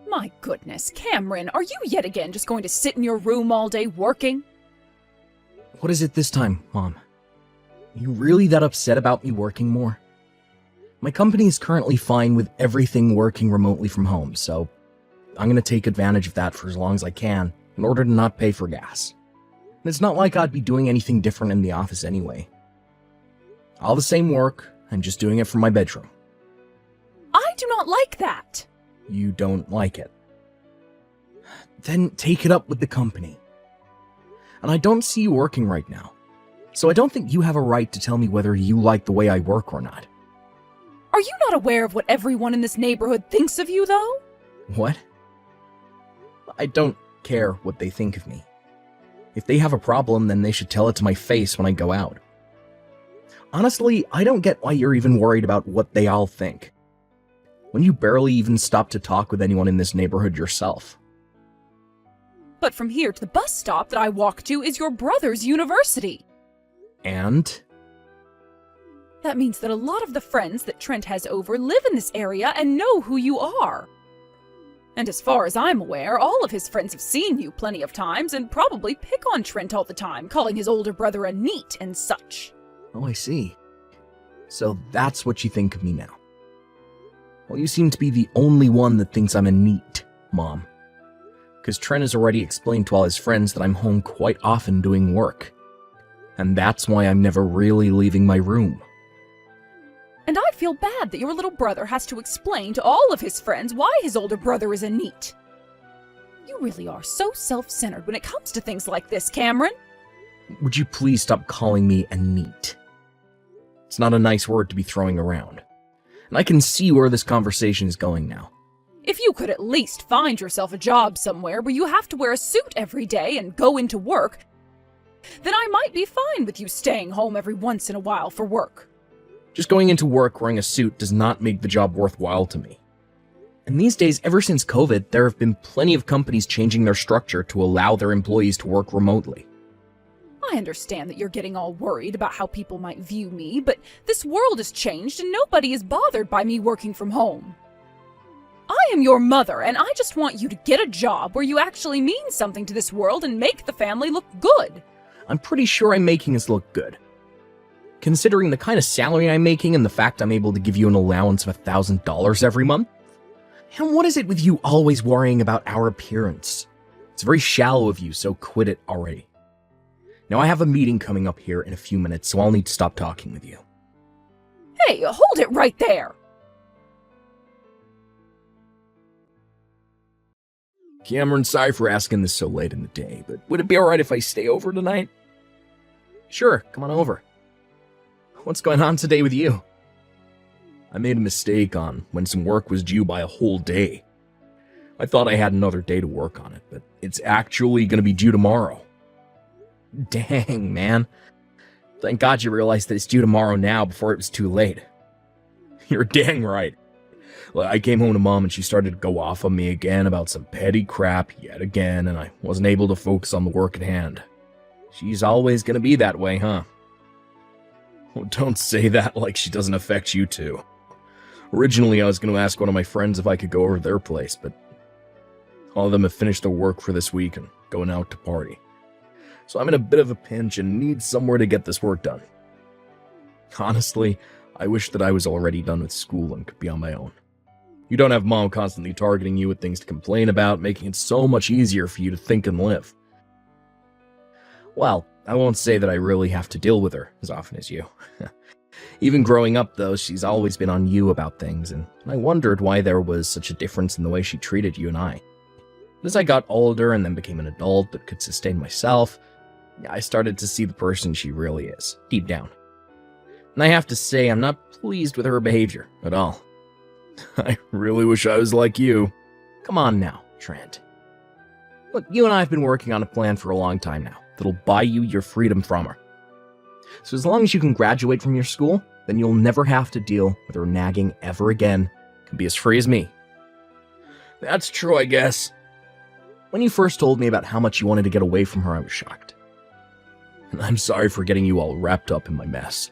My goodness, Cameron, are you yet again just going to sit in your room all day working? What is it this time, Mom? Are you really that upset about me working more? My company is currently fine with everything working remotely from home, so I'm going to take advantage of that for as long as I can in order to not pay for gas. And it's not like I'd be doing anything different in the office anyway. All the same work, I'm just doing it from my bedroom. I do not like that. You don't like it? Then take it up with the company. And I don't see you working right now, so I don't think you have a right to tell me whether you like the way I work or not. Are you not aware of what everyone in this neighborhood thinks of you, though? What? I don't care what they think of me. If they have a problem, then they should tell it to my face when I go out. Honestly, I don't get why you're even worried about what they all think, when you barely even stop to talk with anyone in this neighborhood yourself. But from here to the bus stop that I walk to is your brother's university. And? That means that a lot of the friends that Trent has over live in this area and know who you are. And as far as I'm aware, all of his friends have seen you plenty of times and probably pick on Trent all the time, calling his older brother a neat and such. Oh, I see. So that's what you think of me now. Well, you seem to be the only one that thinks I'm a neat, Mom. Because Trent has already explained to all his friends that I'm home quite often doing work. And that's why I'm never really leaving my room. And I feel bad that your little brother has to explain to all of his friends why his older brother is a neat. You really are so self-centered when it comes to things like this, Cameron. Would you please stop calling me a neat? It's not a nice word to be throwing around. And I can see where this conversation is going now. If you could at least find yourself a job somewhere where you have to wear a suit every day and go into work, then I might be fine with you staying home every once in a while for work. Just going into work wearing a suit does not make the job worthwhile to me. And these days, ever since COVID, there have been plenty of companies changing their structure to allow their employees to work remotely. I understand that you're getting all worried about how people might view me, but this world has changed and nobody is bothered by me working from home. I am your mother, and I just want you to get a job where you actually mean something to this world and make the family look good. I'm pretty sure I'm making us look good. Considering the kind of salary I'm making and the fact I'm able to give you an allowance of $1,000 every month. And what is it with you always worrying about our appearance? It's very shallow of you, so quit it already. Now I have a meeting coming up here in a few minutes, so I'll need to stop talking with you. Hey, hold it right there! Cameron, sorry for asking this so late in the day, but would it be alright if I stay over tonight? Sure, come on over. What's going on today with you? I made a mistake on when some work was due by a whole day. I thought I had another day to work on it, but it's actually going to be due tomorrow. Dang, man. Thank God you realized that it's due tomorrow now before it was too late. You're dang right. Well, I came home to Mom and she started to go off on me again about some petty crap yet again, and I wasn't able to focus on the work at hand. She's always going to be that way, huh? Oh, don't say that like she doesn't affect you too. Originally, I was going to ask one of my friends if I could go over to their place, but all of them have finished their work for this week and going out to party. So I'm in a bit of a pinch and need somewhere to get this work done. Honestly, I wish that I was already done with school and could be on my own. You don't have Mom constantly targeting you with things to complain about, making it so much easier for you to think and live. Well, I won't say that I really have to deal with her as often as you. Even growing up, though, she's always been on you about things, and I wondered why there was such a difference in the way she treated you and I. As I got older and then became an adult that could sustain myself, I started to see the person she really is, deep down. And I have to say, I'm not pleased with her behavior at all. I really wish I was like you. Come on now, Trent. Look, you and I have been working on a plan for a long time now that'll buy you your freedom from her. So as long as you can graduate from your school, then you'll never have to deal with her nagging ever again. You can be as free as me. That's true, I guess. When you first told me about how much you wanted to get away from her, I was shocked. And I'm sorry for getting you all wrapped up in my mess.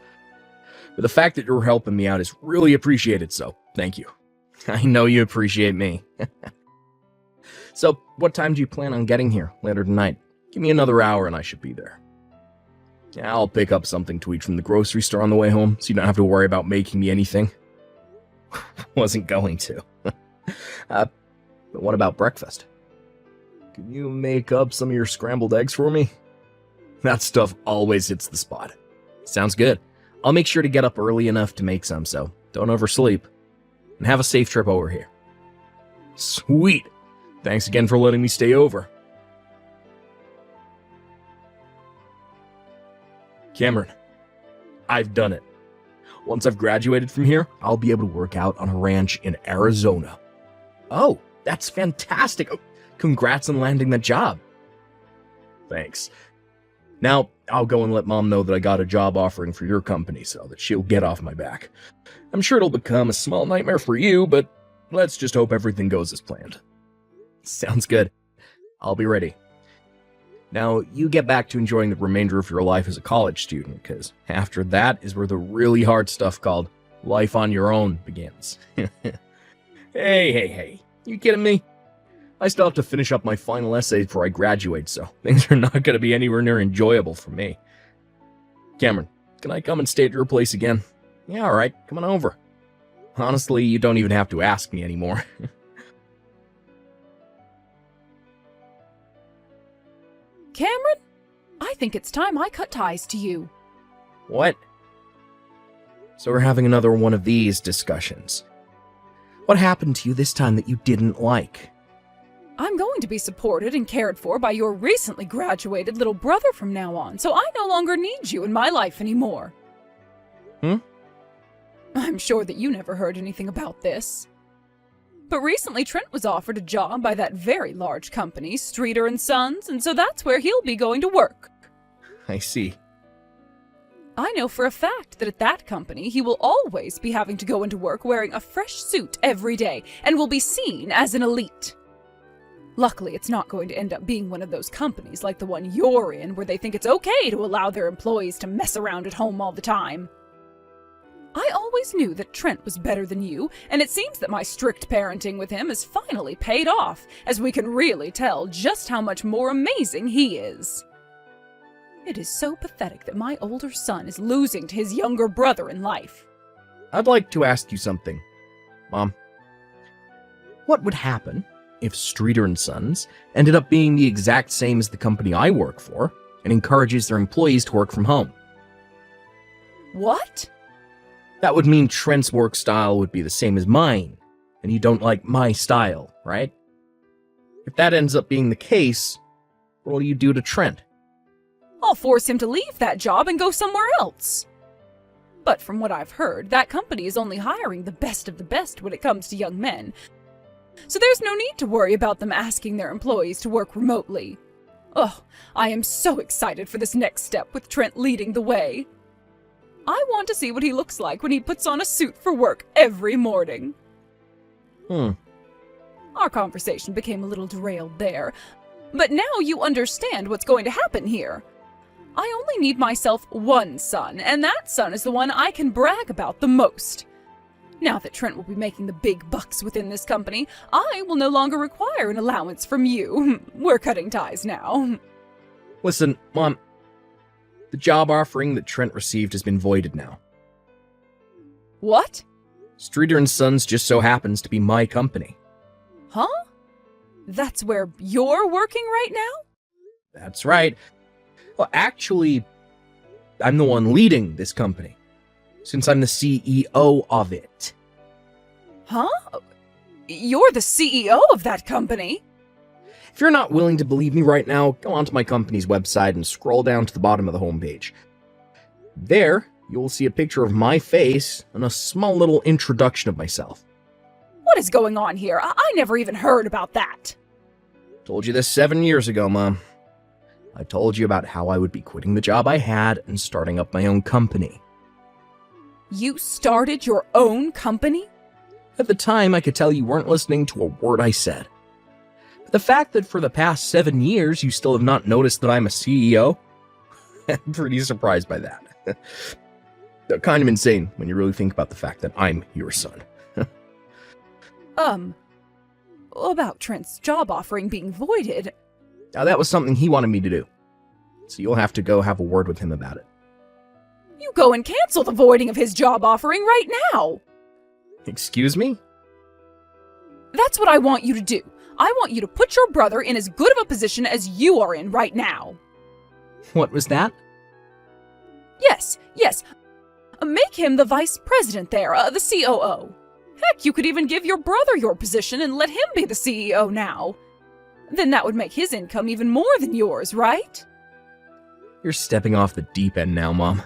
But the fact that you're helping me out is really appreciated, so thank you. I know you appreciate me. So, what time do you plan on getting here later tonight? Give me another hour and I should be there. Yeah, I'll pick up something to eat from the grocery store on the way home, so you don't have to worry about making me anything. Wasn't going to. But what about breakfast? Can you make up some of your scrambled eggs for me? That stuff always hits the spot. Sounds good. I'll make sure to get up early enough to make some, so don't oversleep. And have a safe trip over here. Sweet! Thanks again for letting me stay over. Cameron, I've done it. Once I've graduated from here, I'll be able to work out on a ranch in Arizona. Oh, that's fantastic. Oh, congrats on landing that job. Thanks. Now, I'll go and let Mom know that I got a job offering for your company so that she'll get off my back. I'm sure it'll become a small nightmare for you, but let's just hope everything goes as planned. Sounds good. I'll be ready. Now, you get back to enjoying the remainder of your life as a college student, because after that is where the really hard stuff called life on your own begins. Hey, you kidding me? I still have to finish up my final essay before I graduate, so things are not going to be anywhere near enjoyable for me. Cameron, can I come and stay at your place again? Yeah, alright, come on over. Honestly, you don't even have to ask me anymore. Cameron, I think it's time I cut ties to you. What? So we're having another one of these discussions. What happened to you this time that you didn't like? I'm going to be supported and cared for by your recently graduated little brother from now on, so I no longer need you in my life anymore. I'm sure that you never heard anything about this. But recently Trent was offered a job by that very large company, Streeter & Sons, and so that's where he'll be going to work. I see. I know for a fact that at that company he will always be having to go into work wearing a fresh suit every day and will be seen as an elite. Luckily, it's not going to end up being one of those companies like the one you're in where they think it's okay to allow their employees to mess around at home all the time. I always knew that Trent was better than you, and it seems that my strict parenting with him has finally paid off, as we can really tell just how much more amazing he is. It is so pathetic that my older son is losing to his younger brother in life. I'd like to ask you something, Mom. What would happen if Streeter & Sons ended up being the exact same as the company I work for and encourages their employees to work from home? What? That would mean Trent's work style would be the same as mine, and you don't like my style, right? If that ends up being the case, what will you do to Trent? I'll force him to leave that job and go somewhere else. But from what I've heard, that company is only hiring the best of the best when it comes to young men. So there's no need to worry about them asking their employees to work remotely. Oh, I am so excited for this next step with Trent leading the way. I want to see what he looks like when he puts on a suit for work every morning. Our conversation became a little derailed there, but now you understand what's going to happen here. I only need myself one son, and that son is the one I can brag about the most. Now that Trent will be making the big bucks within this company, I will no longer require an allowance from you. We're cutting ties now. Listen, Mom. The job offering that Trent received has been voided now. What? Streeter & Sons just so happens to be my company. Huh? That's where you're working right now? That's right. Well, actually, I'm the one leading this company, since I'm the CEO of it. Huh? You're the CEO of that company? If you're not willing to believe me right now, go onto my company's website and scroll down to the bottom of the homepage. There, you'll see a picture of my face and a small little introduction of myself. What is going on here? I never even heard about that. Told you this 7 years ago, Mom. I told you about how I would be quitting the job I had and starting up my own company. You started your own company? At the time, I could tell you weren't listening to a word I said. But the fact that for the past 7 years you still have not noticed that I'm a CEO? I'm pretty surprised by that. Kind of insane when you really think about the fact that I'm your son. About Trent's job offering being voided. Now, that was something he wanted me to do. So you'll have to go have a word with him about it. You go and cancel the voiding of his job offering right now! Excuse me? That's what I want you to do. I want you to put your brother in as good of a position as you are in right now. What was that? Yes. Make him the vice president there, the COO. Heck, you could even give your brother your position and let him be the CEO now. Then that would make his income even more than yours, right? You're stepping off the deep end now, Mom.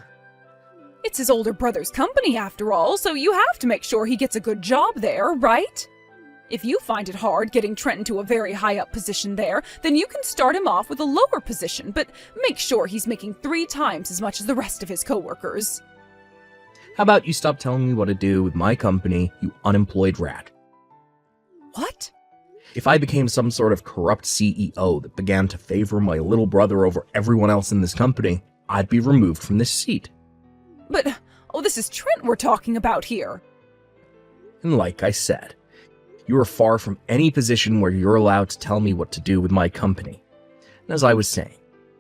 It's his older brother's company after all, so you have to make sure he gets a good job there, right? If you find it hard getting Trenton to a very high up position there, then you can start him off with a lower position, but make sure he's making 3 times as much as the rest of his coworkers. How about you stop telling me what to do with my company, you unemployed rat? What? If I became some sort of corrupt CEO that began to favor my little brother over everyone else in this company, I'd be removed from this seat. But, this is Trent we're talking about here. And like I said, you are far from any position where you're allowed to tell me what to do with my company. And as I was saying,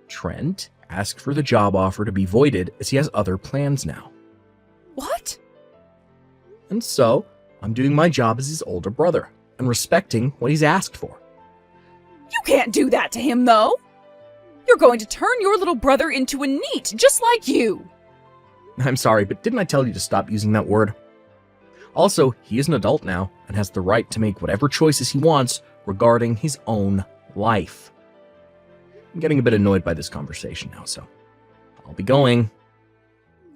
Trent asked for the job offer to be voided as he has other plans now. What? And so, I'm doing my job as his older brother and respecting what he's asked for. You can't do that to him, though. You're going to turn your little brother into a NEET, just like you. I'm sorry, but didn't I tell you to stop using that word? Also, he is an adult now and has the right to make whatever choices he wants regarding his own life. I'm getting a bit annoyed by this conversation now, so I'll be going.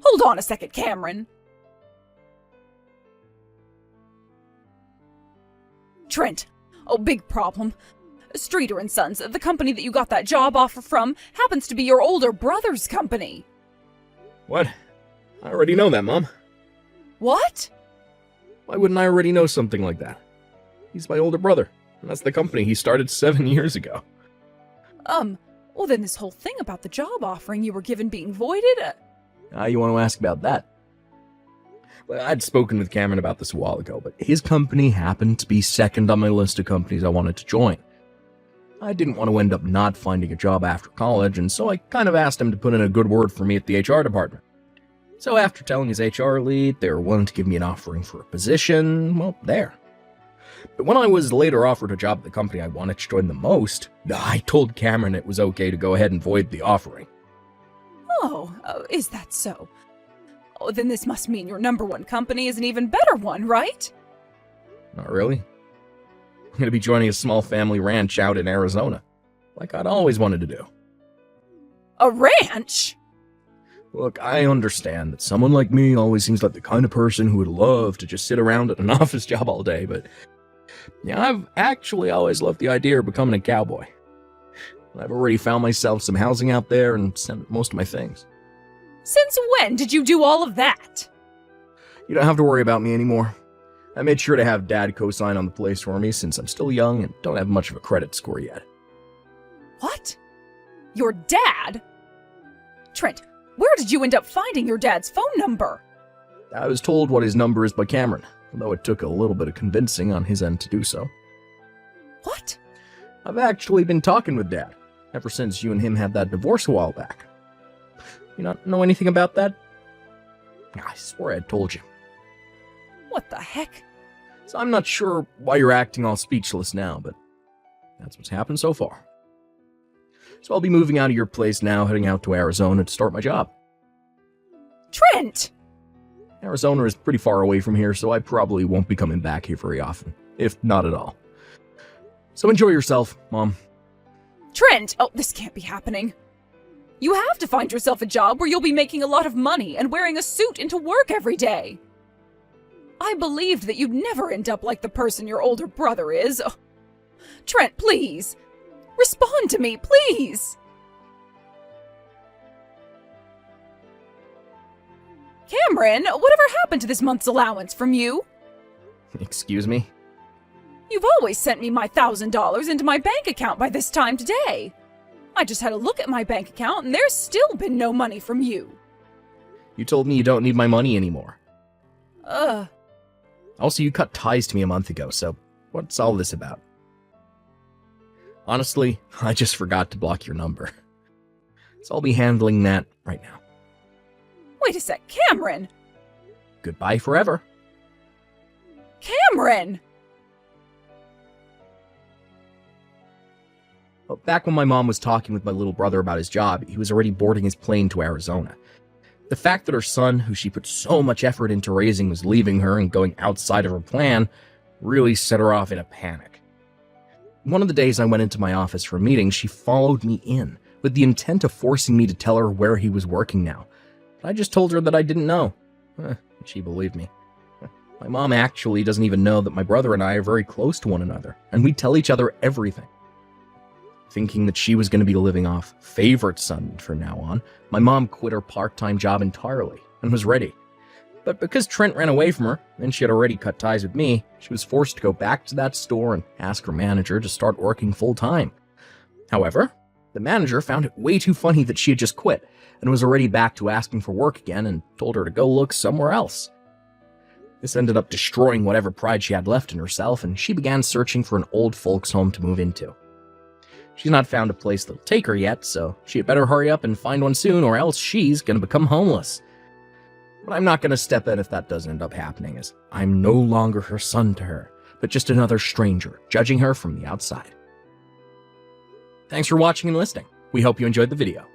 Hold on a second, Cameron. Trent. Big problem. Streeter & Sons, the company that you got that job offer from, happens to be your older brother's company. What? I already know that, Mom. What? Why wouldn't I already know something like that? He's my older brother, and that's the company he started 7 years ago. Well then this whole thing about the job offering you were given being voided? You want to ask about that? Well, I'd spoken with Cameron about this a while ago, but his company happened to be second on my list of companies I wanted to join. I didn't want to end up not finding a job after college, and so I kind of asked him to put in a good word for me at the HR department. So after telling his HR lead they were willing to give me an offering for a position, well, there. But when I was later offered a job at the company I wanted to join the most, I told Cameron it was okay to go ahead and void the offering. Oh, is that so? Then this must mean your number one company is an even better one, right? Not really. I'm going to be joining a small family ranch out in Arizona, like I'd always wanted to do. A ranch? Look, I understand that someone like me always seems like the kind of person who would love to just sit around at an office job all day, but yeah, I've actually always loved the idea of becoming a cowboy. I've already found myself some housing out there and sent most of my things. Since when did you do all of that? You don't have to worry about me anymore. I made sure to have Dad co-sign on the place for me since I'm still young and don't have much of a credit score yet. What? Your dad? Trent, where did you end up finding your dad's phone number? I was told what his number is by Cameron, although it took a little bit of convincing on his end to do so. What? I've actually been talking with Dad, ever since you and him had that divorce a while back. You not know anything about that? I swear I'd told you. What the heck? So I'm not sure why you're acting all speechless now, but that's what's happened so far. So I'll be moving out of your place now, heading out to Arizona to start my job. Trent! Arizona is pretty far away from here, so I probably won't be coming back here very often, if not at all. So enjoy yourself, Mom. Trent! This can't be happening. You have to find yourself a job where you'll be making a lot of money and wearing a suit into work every day. I believed that you'd never end up like the person your older brother is. Trent, please! Respond to me, please! Cameron, whatever happened to this month's allowance from you? Excuse me? You've always sent me my $1,000 into my bank account by this time today. I just had a look at my bank account and there's still been no money from you. You told me you don't need my money anymore. Uh, Also, you cut ties to me a month ago, so what's all this about? Honestly, I just forgot to block your number. So I'll be handling that right now. Wait a sec, Cameron! Goodbye forever. Cameron! Well, back when my mom was talking with my little brother about his job, he was already boarding his plane to Arizona. The fact that her son, who she put so much effort into raising, was leaving her and going outside of her plan really set her off in a panic. One of the days I went into my office for a meeting, she followed me in with the intent of forcing me to tell her where he was working now. But I just told her that I didn't know. She believed me. My mom actually doesn't even know that my brother and I are very close to one another, and we tell each other everything. Thinking that she was going to be living off favorite son from now on, my mom quit her part-time job entirely and was ready. But because Trent ran away from her, and she had already cut ties with me, she was forced to go back to that store and ask her manager to start working full-time. However, the manager found it way too funny that she had just quit and was already back to asking for work again and told her to go look somewhere else. This ended up destroying whatever pride she had left in herself, and she began searching for an old folks' home to move into. She's not found a place that'll take her yet, so she had better hurry up and find one soon, or else she's gonna become homeless. But I'm not gonna step in if that doesn't end up happening, as I'm no longer her son to her, but just another stranger, judging her from the outside. Thanks for watching and listening. We hope you enjoyed the video.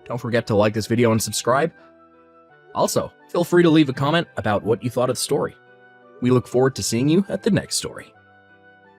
Don't forget to like this video and subscribe. Also, feel free to leave a comment about what you thought of the story. We look forward to seeing you at the next story.